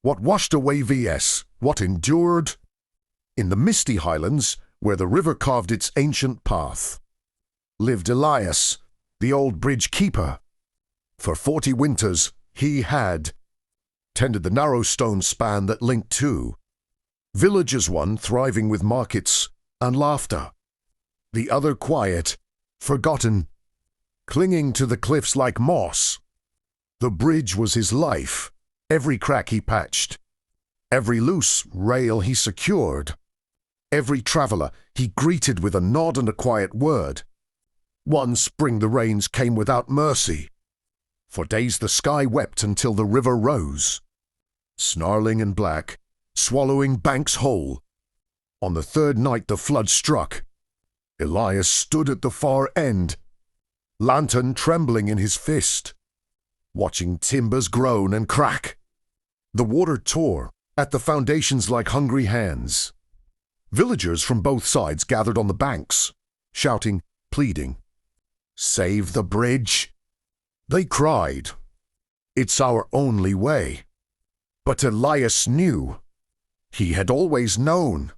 What washed away vs. what endured? In the misty highlands, where the river carved its ancient path, lived Elias, the old bridge keeper. For 40 winters he had tended the narrow stone span that linked two villages, one thriving with markets and laughter, the other quiet, forgotten, clinging to the cliffs like moss. The bridge was his life, every crack he patched, every loose rail he secured, every traveler he greeted with a nod and a quiet word. One spring the rains came without mercy. For days the sky wept until the river rose, snarling and black, swallowing banks whole. On the third night the flood struck. Elias stood at the far end, lantern trembling in his fist, watching timbers groan and crack. The water tore at the foundations like hungry hands. Villagers from both sides gathered on the banks, shouting, pleading, "Save the bridge!" They cried, "It's our only way." But Elias knew. He had always known.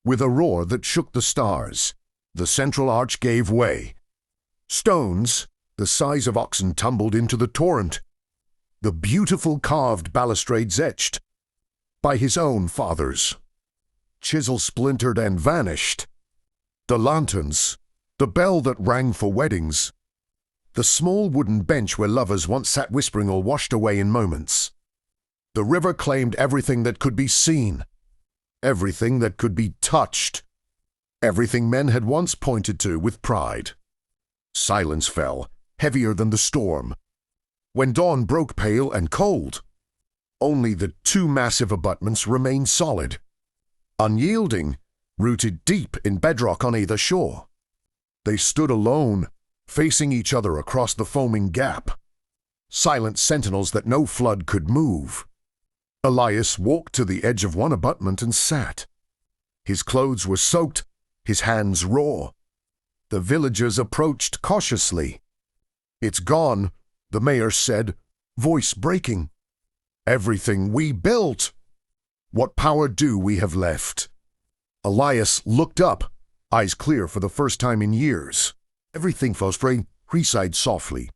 With a roar that shook the stars, the central arch gave way. Stones, the size of oxen, tumbled into the torrent. The beautiful carved balustrades etched by his own fathers. Chisel splintered and vanished. The lanterns, the bell that rang for weddings, the small wooden bench where lovers once sat whispering all washed away in moments. The river claimed everything that could be seen, everything that could be touched, everything men had once pointed to with pride. Silence fell, heavier than the storm. When dawn broke pale and cold, only the two massive abutments remained solid, unyielding, rooted deep in bedrock on either shore. They stood alone, facing each other across the foaming gap, silent sentinels that no flood could move. Elias walked to the edge of one abutment and sat. His clothes were soaked, his hands raw. The villagers approached cautiously. "It's gone," the mayor said, voice breaking. "Everything we built. What power do we have left?" Elias looked up, eyes clear for the first time in years. "Everything, Fosfrey," he sighed softly.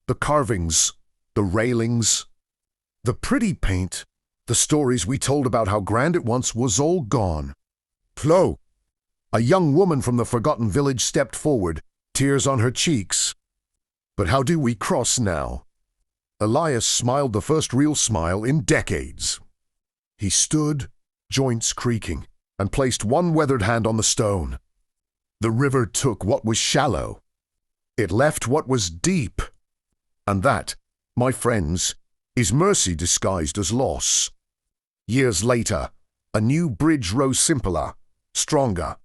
"The carvings, the railings, the pretty paint, the stories we told about how grand it once was all gone." "Flo!" A young woman from the forgotten village stepped forward, tears on her cheeks. "But how do we cross now?" Elias smiled the first real smile in decades. He stood, joints creaking, and placed one weathered hand on the stone. The river took what was shallow. It left what was deep. And that, my friends, is mercy disguised as loss. Years later, a new bridge rose simpler, stronger.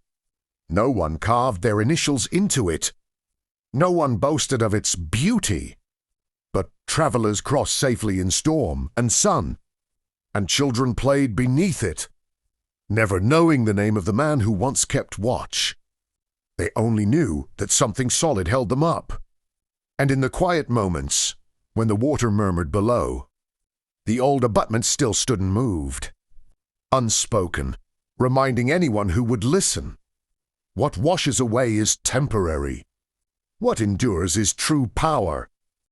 No one carved their initials into it. No one boasted of its beauty. But travelers crossed safely in storm and sun, and children played beneath it, never knowing the name of the man who once kept watch. They only knew that something solid held them up. And in the quiet moments, when the water murmured below, the old abutments still stood and moved, unspoken, reminding anyone who would listen. What washes away is temporary. What endures is true power.